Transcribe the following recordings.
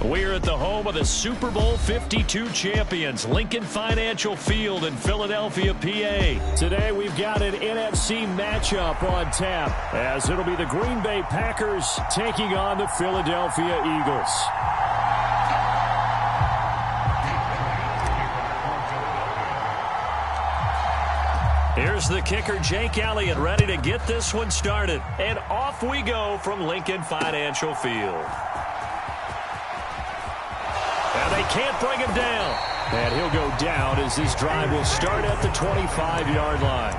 We're at the home of the Super Bowl 52 champions, Lincoln Financial Field in Philadelphia, PA. Today we've got an NFC matchup on tap, as it'll be the Green Bay Packers taking on the Philadelphia Eagles. Here's the kicker, Jake Elliott, ready to get this one started. And off we go from Lincoln Financial Field. And they can't bring him down. And he'll go down as this drive will start at the 25-yard line.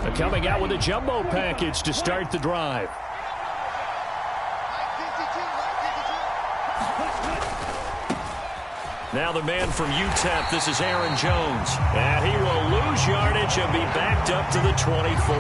They're coming out with a jumbo package to start the drive. Now the man from UTEP, this is Aaron Jones. And he will lose yardage and be backed up to the 24.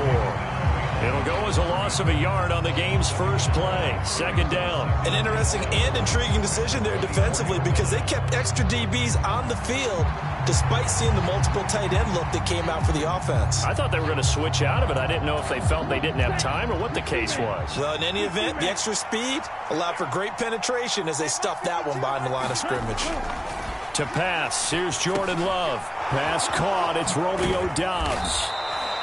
It'll go as a loss of a yard on the game's first play. Second down. An interesting and intriguing decision there defensively, because they kept extra DBs on the field despite seeing the multiple tight end look that came out for the offense. I thought they were going to switch out of it. I didn't know if they felt they didn't have time or what the case was. Well, in any event, the extra speed allowed for great penetration as they stuffed that one behind the line of scrimmage. To pass, here's Jordan Love. Pass caught, it's Romeo Doubs.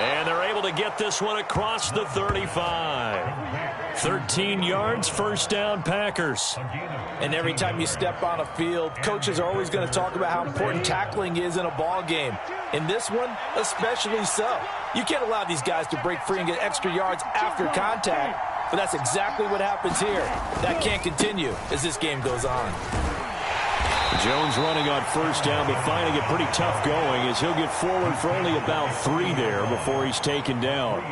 And they're able to get this one across the 35. 13 yards, first down, Packers. And every time you step on a field, coaches are always going to talk about how important tackling is in a ball game. In this one, especially so. You can't allow these guys to break free and get extra yards after contact, but that's exactly what happens here. That can't continue as this game goes on. Jones running on first down, but finding it pretty tough going as he'll get forward for only about 3 there before he's taken down.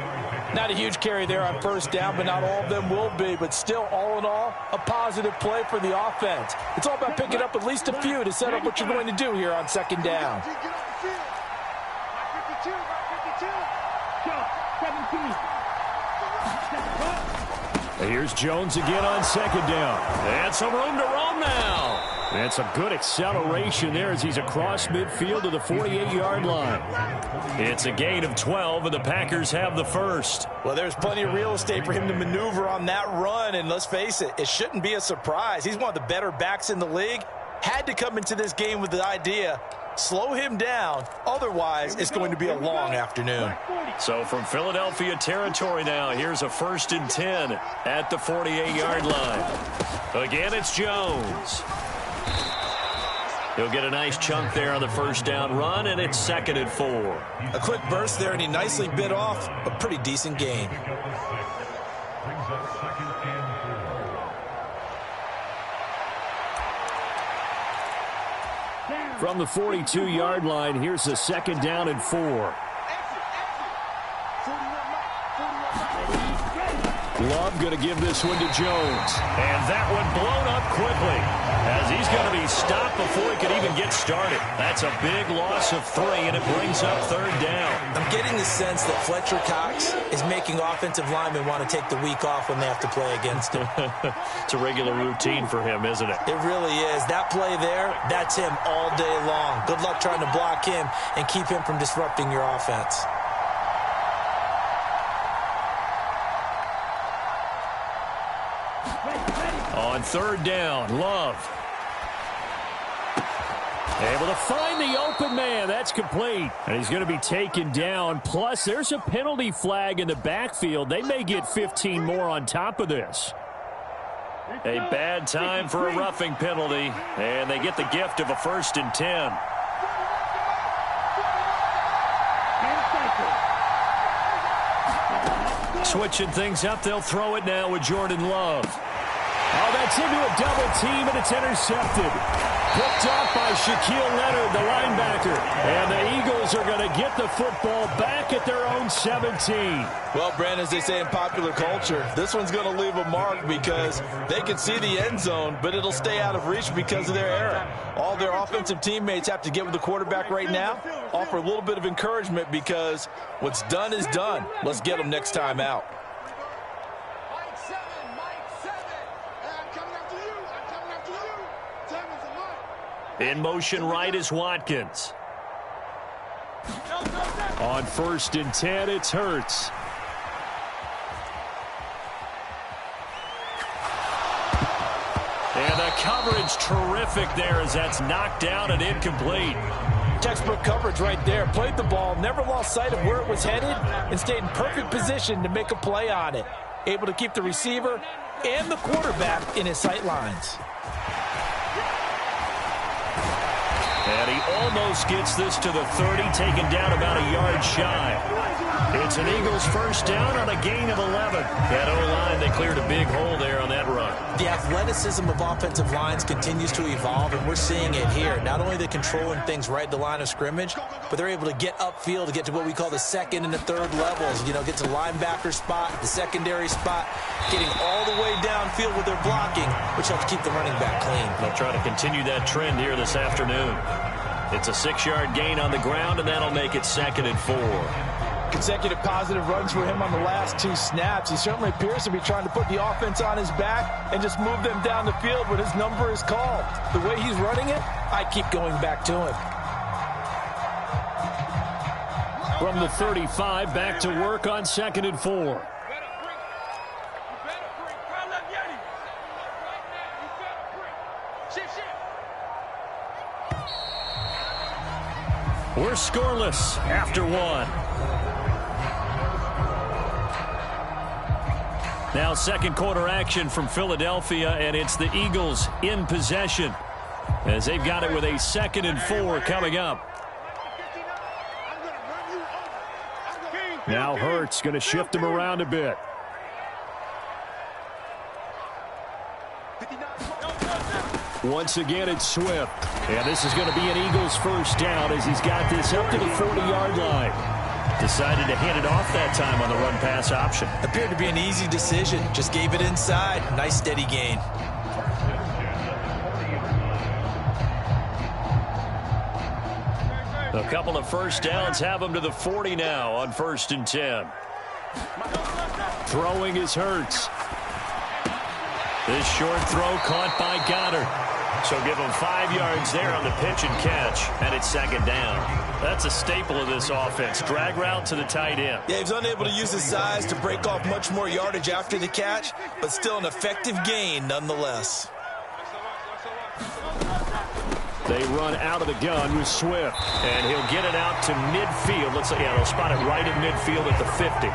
Not a huge carry there on first down, but not all of them will be. But still, all in all, a positive play for the offense. It's all about picking up at least a few to set up what you're going to do here on second down. Here's Jones again on second down. And some room to roam now. And some good acceleration there as he's across midfield to the 48-yard line. It's a gain of 12, and the Packers have the first. Well, there's plenty of real estate for him to maneuver on that run, and let's face it, it shouldn't be a surprise. He's one of the better backs in the league. Had to come into this game with the idea, slow him down, otherwise it's going to be a long afternoon. So from Philadelphia territory now, here's a 1st and 10 at the 48-yard line. Again, it's Jones. He'll get a nice chunk there on the first down run, and it's 2nd and 4. A quick burst there, and he nicely bit off a pretty decent gain. From the 42-yard line, here's the 2nd down and 4. Love going to give this one to Jones. And that one blown up quickly as he's going to be stopped before he could even get started. That's a big loss of 3, and it brings up 3rd down. I'm getting the sense that Fletcher Cox is making offensive linemen want to take the week off when they have to play against him. It's a regular routine for him, isn't it? It really is. That play there, that's him all day long. Good luck trying to block him and keep him from disrupting your offense. On 3rd down, Love. Able to find the open man. That's complete. And he's going to be taken down. Plus, there's a penalty flag in the backfield. They may get 15 more on top of this. A bad time for a roughing penalty. And they get the gift of a 1st and 10. Switching things up, they'll throw it now with Jordan Love. Oh, that's into a double team, and it's intercepted. Picked off by Shaquille Leonard, the linebacker. And the Eagles are going to get the football back at their own 17. Well, Brandon, as they say in popular culture, this one's going to leave a mark because they can see the end zone, but it'll stay out of reach because of their error. All their offensive teammates have to get with the quarterback right now, offer a little bit of encouragement because what's done is done. Let's get them next time out. In motion right is Watkins. On 1st and 10, it's Hurts. And the coverage terrific there as that's knocked down and incomplete. Textbook coverage right there. Played the ball, never lost sight of where it was headed, and stayed in perfect position to make a play on it. Able to keep the receiver and the quarterback in his sight lines. And he almost gets this to the 30, taken down about a yard shy. It's an Eagles first down on a gain of 11. That O-line, they cleared a big hole there on that run. The athleticism of offensive lines continues to evolve, and we're seeing it here. Not only are they controlling things right at the line of scrimmage, but they're able to get upfield to get to what we call the second and the third levels. You know, get to the linebacker spot, the secondary spot, getting all the way downfield with their blocking, which helps keep the running back clean. They'll try to continue that trend here this afternoon. It's a 6-yard gain on the ground, and that'll make it 2nd and 4. Consecutive positive runs for him on the last 2 snaps. He certainly appears to be trying to put the offense on his back and just move them down the field when his number is called. The way he's running it, I keep going back to him. From the 35, back to work on 2nd and 4. We're scoreless after 1. Now 2nd quarter action from Philadelphia, and it's the Eagles in possession as they've got it with a 2nd and 4 coming up. Now Hurts going to shift him around a bit. Once again, it's Swift. And this is going to be an Eagles first down as he's got this up to the 40-yard line. Decided to hand it off that time on the run-pass option. Appeared to be an easy decision. Just gave it inside. Nice steady gain. A couple of first downs have him to the 40 now on 1st and 10. Throwing is Hurts. This short throw caught by Goddard. So give him 5 yards there on the pitch and catch, and it's 2nd down. That's a staple of this offense. Drag route to the tight end. Yeah, he's unable to use his size to break off much more yardage after the catch, but still an effective gain nonetheless. They run out of the gun with Swift, and he'll get it out to midfield. Let's say, yeah, they'll spot it right in midfield at the 50.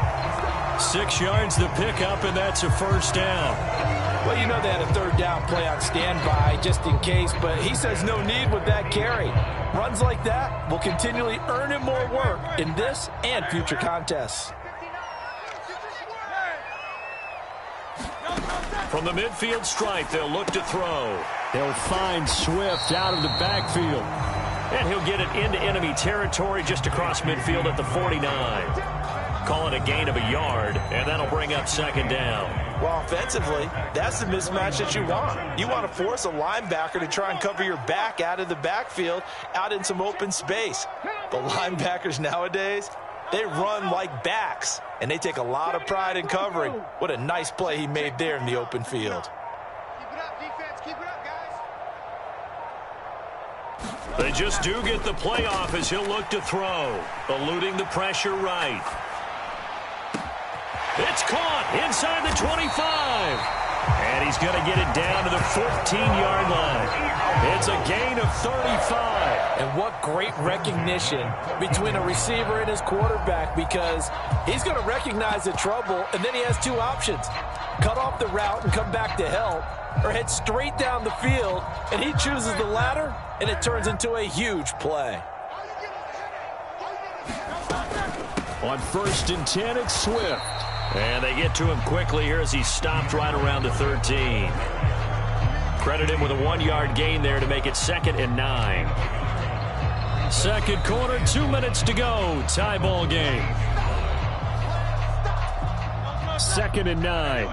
6 yards the pickup, and that's a first down. Well, you know they had a 3rd down play on standby just in case, but he says no need with that carry. Runs like that will continually earn him more work in this and future contests. From the midfield stripe, they'll look to throw. They'll find Swift out of the backfield. And he'll get it into enemy territory just across midfield at the 49. Call it a gain of a yard, and that'll bring up 2nd down. Well, offensively, that's the mismatch that you want. You want to force a linebacker to try and cover your back out of the backfield, out in some open space. The linebackers nowadays, they run like backs, and they take a lot of pride in covering. What a nice play he made there in the open field. Keep it up, defense. Keep it up, guys. They just do get the play off as he'll look to throw, eluding the pressure right. It's caught inside the 25. And he's going to get it down to the 14-yard line. It's a gain of 35. And what great recognition between a receiver and his quarterback, because he's going to recognize the trouble, and then he has 2 options. Cut off the route and come back to help, or head straight down the field, and he chooses the latter, and it turns into a huge play. On 1st and 10, it's Swift. And they get to him quickly here as he stopped right around the 13. Credit him with a 1-yard gain there to make it 2nd and 9. 2nd quarter, 2 minutes to go. Tie ball game. 2nd and 9.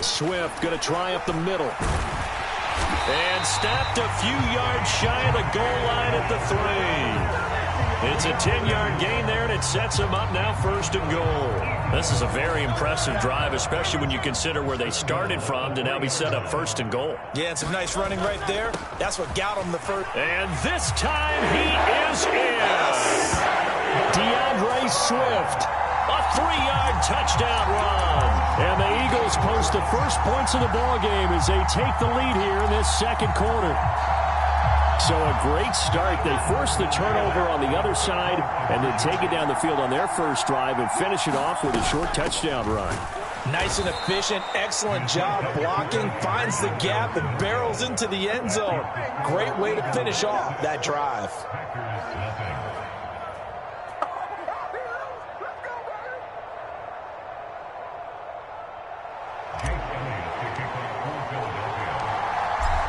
Swift going to try up the middle. And stopped a few yards shy of the goal line at the 3. It's a 10-yard gain there, and it sets him up now 1st and goal. This is a very impressive drive, especially when you consider where they started from to now be set up 1st and goal. Yeah, and some nice running right there. That's what got him the first. And this time he is in. DeAndre Swift, a 3-yard touchdown run. And the Eagles post the first points of the ballgame as they take the lead here in this second quarter. So a great start. They force the turnover on the other side and then take it down the field on their first drive and finish it off with a short touchdown run. Nice and efficient, excellent job blocking, finds the gap and barrels into the end zone. Great way to finish off that drive.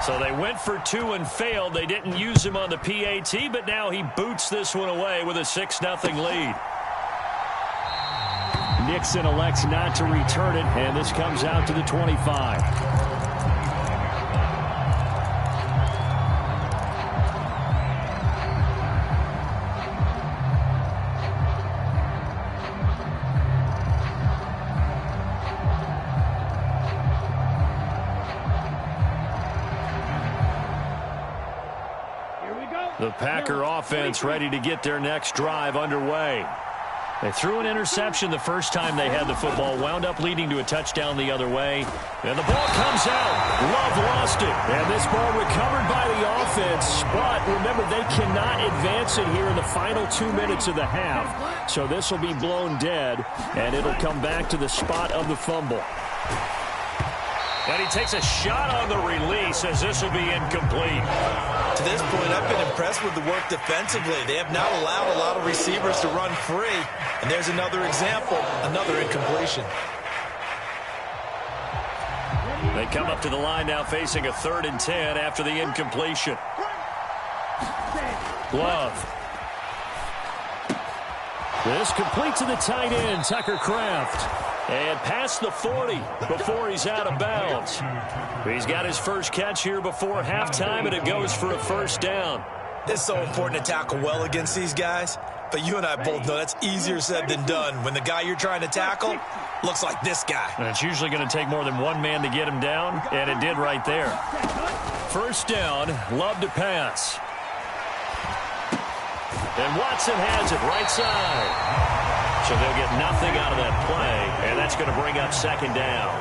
So they went for 2 and failed. They didn't use him on the PAT, but now he boots this one away with a 6-0 lead. Nixon elects not to return it, and this comes out to the 25. The Packer offense ready to get their next drive underway. They threw an interception the first time they had the football, wound up leading to a touchdown the other way. And the ball comes out. Love lost it. And this ball recovered by the offense. But remember, they cannot advance it here in the final 2 minutes of the half. So this will be blown dead, and it'll come back to the spot of the fumble. And he takes a shot on the release as this will be incomplete. To this point, I've been impressed with the work defensively. They have not allowed a lot of receivers to run free. And there's another example, another incompletion. They come up to the line now facing a 3rd and 10 after the incompletion. Love. This complete to the tight end, Tucker Kraft. And past the 40 before he's out of bounds. He's got his first catch here before halftime, and it goes for a 1st down. It's so important to tackle well against these guys. But you and I both know that's easier said than done when the guy you're trying to tackle looks like this guy. And it's usually going to take more than one man to get him down, and it did right there. 1st down, Love to pass. And Watson has it right side. So they'll get nothing out of that play, and that's going to bring up 2nd down.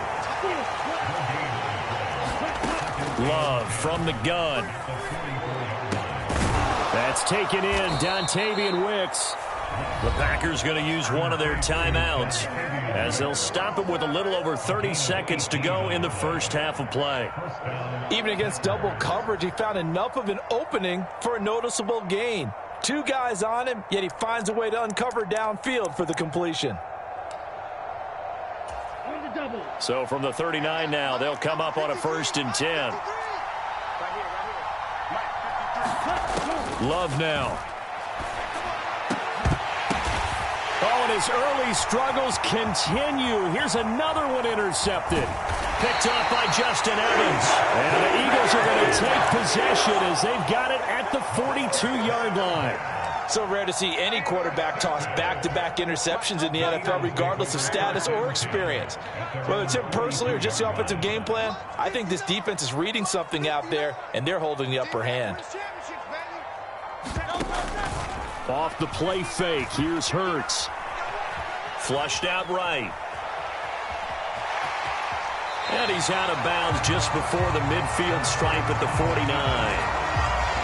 Love from the gun. That's taken in, Dontavian Wicks. The Packers going to use one of their timeouts as they'll stop him with a little over 30 seconds to go in the first half of play. Even against double coverage, he found enough of an opening for a noticeable gain. 2 guys on him, yet he finds a way to uncover downfield for the completion. So from the 39 now, they'll come up on a 1st and 10. Love now. Oh, and his early struggles continue. Here's another one intercepted. Picked off by Justin Evans. And the Eagles are going to take possession as they've got it at the 42-yard line. So rare to see any quarterback toss back-to-back interceptions in the NFL, regardless of status or experience. Whether it's him personally or just the offensive game plan, I think this defense is reading something out there, and they're holding the upper hand. Off the play fake, here's Hurts. Flushed out right. And he's out of bounds just before the midfield stripe at the 49.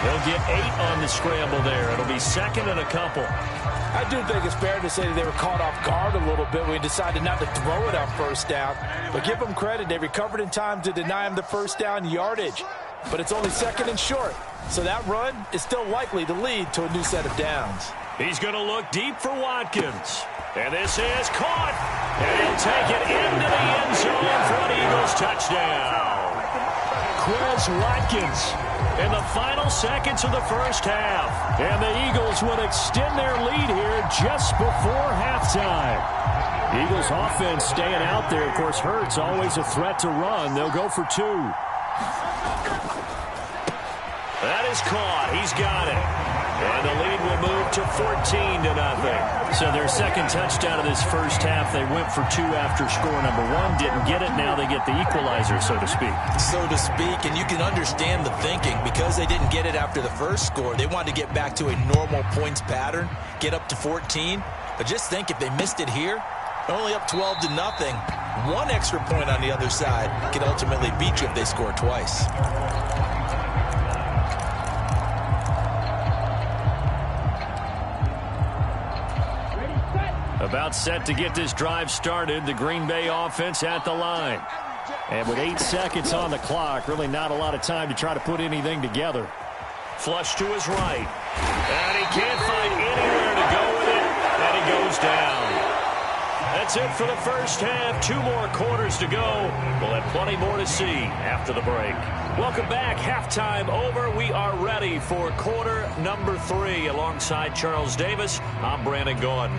He'll get 8 on the scramble there. It'll be 2nd and a couple. I do think it's fair to say that they were caught off guard a little bit when he decided not to throw it on 1st down. But give them credit. They recovered in time to deny him the 1st down yardage. But it's only 2nd and short. So that run is still likely to lead to a new set of downs. He's going to look deep for Watkins. And this is caught. And he'll take it into the end zone for an Eagles touchdown. Quez Watkins in the final seconds of the first half. And the Eagles will extend their lead here just before halftime. Eagles offense staying out there. Of course, Hurts always a threat to run. They'll go for 2. That is caught. He's got it. And the lead will move to 14-0. So their second touchdown of this first half, they went for 2 after score number 1. Didn't get it. Now they get the equalizer, so to speak. So to speak, and you can understand the thinking. Because they didn't get it after the first score, they wanted to get back to a normal points pattern, get up to 14. But just think, if they missed it here, only up 12-0, 1 extra point on the other side can ultimately beat you if they score twice. About set to get this drive started. The Green Bay offense at the line. And with 8 seconds on the clock, really not a lot of time to try to put anything together. Flush to his right. And he can't find anywhere to go with it. And he goes down. That's it for the first half. 2 more quarters to go. We'll have plenty more to see after the break. Welcome back. Halftime over. We are ready for quarter number 3. Alongside Charles Davis, I'm Brandon Gaudin.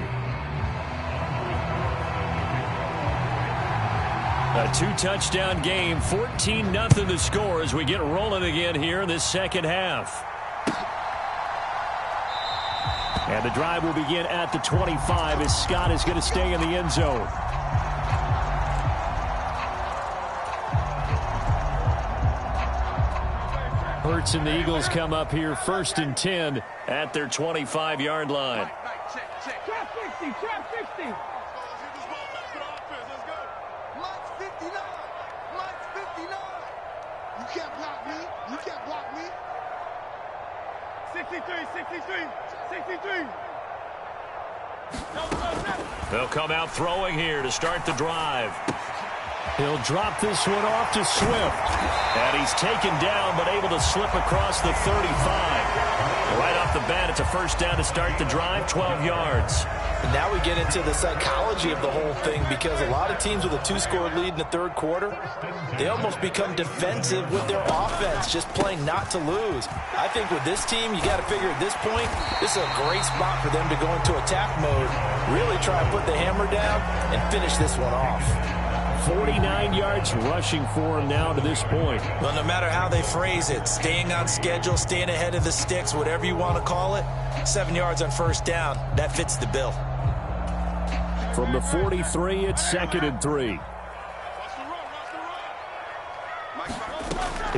A 2-touchdown game, 14-0 to score as we get rolling again here in this second half. And the drive will begin at the 25 as Scott is going to stay in the end zone. Hurts and the Eagles come up here 1st and 10 at their 25-yard line. Trap 60, trap 60. Mike's 59. Mike's 59. You can't block me. You can't block me. 63, 63, 63. They'll come out throwing here to start the drive. He'll drop this one off to Swift. And he's taken down but able to slip across the 35. Right off the bat, it's a first down to start the drive, 12 yards. And now we get into the psychology of the whole thing, because a lot of teams with a 2-score lead in the third quarter, they almost become defensive with their offense, just playing not to lose. I think with this team, you got to figure at this point, this is a great spot for them to go into attack mode, really try and put the hammer down and finish this one off. 49 yards rushing for him now to this point. Well, no matter how they phrase it, staying on schedule, staying ahead of the sticks, whatever you want to call it, 7 yards on first down, that fits the bill. From the 43, it's 2nd and 3.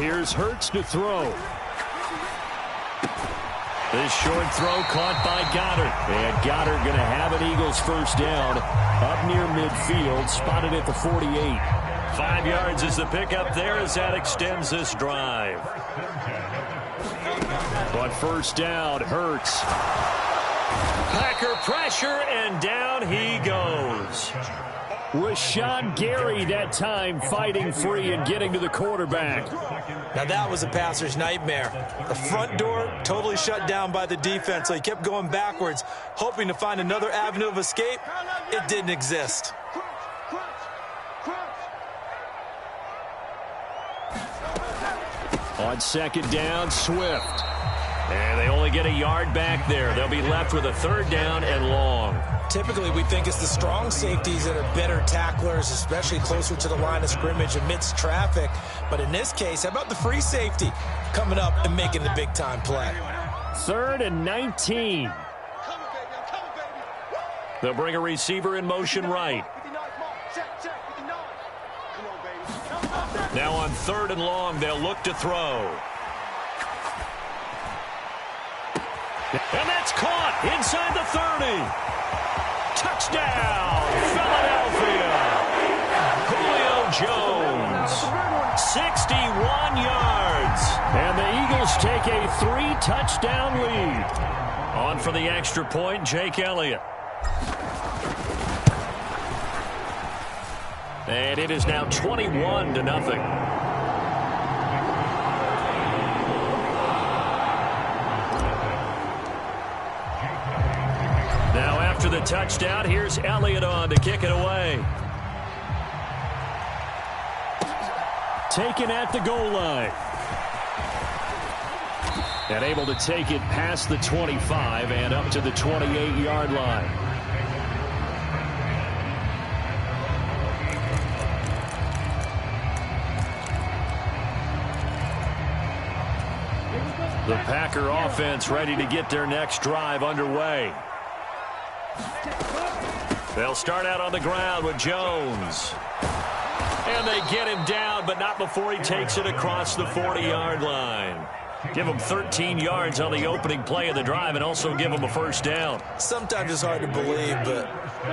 Here's Hurts to throw. This short throw caught by Goddard. And Goddard going to have an Eagles first down up near midfield, spotted at the 48. 5 yards is the pickup there as that extends this drive. But first down, Hurts. Packer pressure, and down he goes. Rashawn Gary that time fighting free and getting to the quarterback. Now that was a passer's nightmare. The front door totally shut down by the defense, so he kept going backwards, hoping to find another avenue of escape. It didn't exist. On second down, Swift. And they only get a yard back there. They'll be left with a third down and long. Typically, we think it's the strong safeties that are better tacklers, especially closer to the line of scrimmage amidst traffic. But in this case, how about the free safety coming up and making the big-time play? 3rd and 19. They'll bring a receiver in motion right. Now on 3rd and long, they'll look to throw. And that's caught inside the 30. Touchdown, Philadelphia. Julio Jones, 61 yards. And the Eagles take a 3-touchdown lead. On for the extra point, Jake Elliott. And it is now 21-0. Now after the touchdown, here's Elliott on to kick it away. Taken at the goal line. And able to take it past the 25 and up to the 28-yard line. The Packer offense ready to get their next drive underway. They'll start out on the ground with Jones. And they get him down, but not before he takes it across the 40-yard line. Give him 13 yards on the opening play of the drive and also give him a first down. Sometimes it's hard to believe, but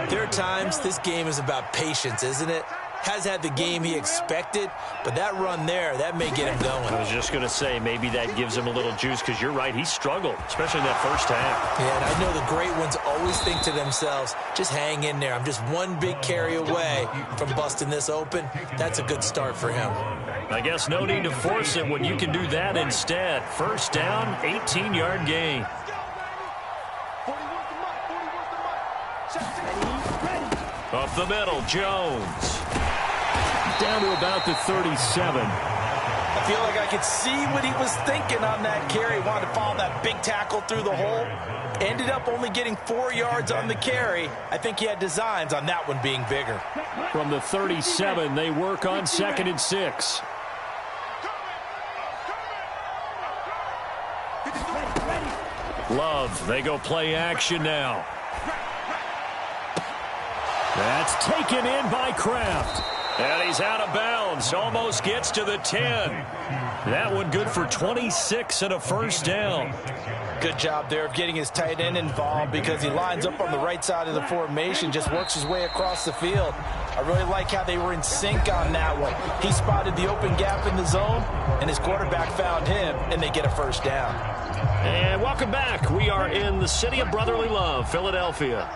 there are times this game is about patience, isn't it? Has had the game he expected, but that run there, that may get him going. I was just going to say, maybe that gives him a little juice, because you're right, he struggled, especially in that first half. Yeah, and I know the great ones always think to themselves, just hang in there. I'm just one big carry away from busting this open. That's a good start for him. I guess no need to force it when you can do that instead. First down, 18-yard gain. Up the middle, Jones. Down to about the 37. I feel like I could see what he was thinking on that carry. Wanted to follow that big tackle through the hole. Ended up only getting 4 yards on the carry. I think he had designs on that one being bigger. From the 37, they work on 2nd and 6. Love, they go play action now. That's taken in by Kraft. And he's out of bounds. Almost gets to the 10. That one good for 26 and a first down. Good job there of getting his tight end involved, because he lines up on the right side of the formation, just works his way across the field. I really like how they were in sync on that one. He spotted the open gap in the zone, and his quarterback found him, and they get a first down. And welcome back. We are in the city of brotherly love, Philadelphia.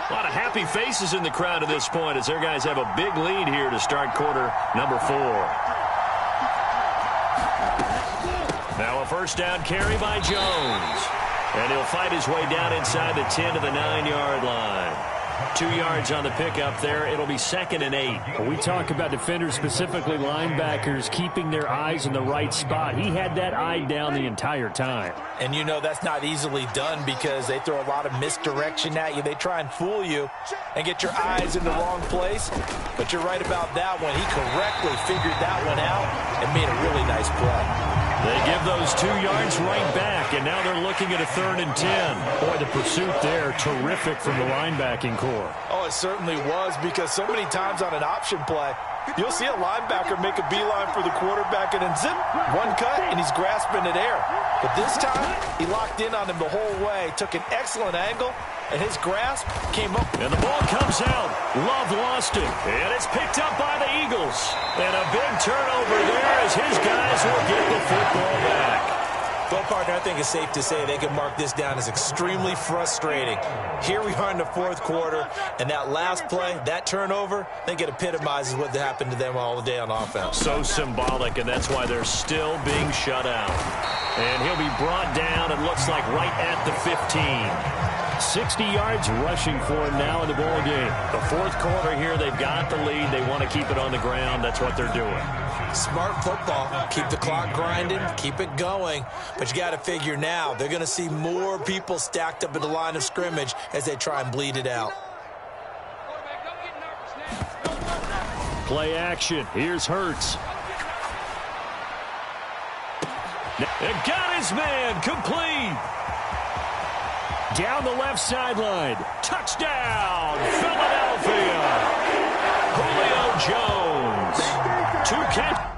A lot of happy faces in the crowd at this point as their guys have a big lead here to start quarter number 4. Now a first down carry by Jones. And he'll fight his way down inside the 10 to the 9-yard line. 2 yards on the pickup there. It'll be 2nd and 8. When we talk about defenders, specifically linebackers, keeping their eyes in the right spot. He had that eye down the entire time. And you know that's not easily done, because they throw a lot of misdirection at you. They try and fool you and get your eyes in the wrong place. But you're right about that one. He correctly figured that one out and made a really nice play. They give those 2 yards right back, and now they're looking at a 3rd and 10. Boy, the pursuit there, terrific from the linebacking core. Oh, it certainly was, because so many times on an option play, you'll see a linebacker make a beeline for the quarterback, and then zip, one cut, and he's grasping at air. But this time, he locked in on him the whole way, took an excellent angle, and his grasp came up. And the ball comes out. Love lost it. And it's picked up by the Eagles. And a big turnover there as his guys will get the football back. Well, partner, I think it's safe to say they can mark this down as extremely frustrating. Here we are in the 4th quarter, and that last play, that turnover, I think it epitomizes what happened to them all day on offense. So symbolic, and that's why they're still being shut out. And he'll be brought down, it looks like, right at the 15. 60 yards rushing for him now in the ball game. The 4th quarter here, they've got the lead. They want to keep it on the ground. That's what they're doing. Smart football. Keep the clock grinding. Keep it going. But you got to figure now, they're going to see more people stacked up at the line of scrimmage as they try and bleed it out. Play action. Here's Hurts. And got his man complete. Down the left sideline. Touchdown, Philadelphia. Julio Jones. 2 catches.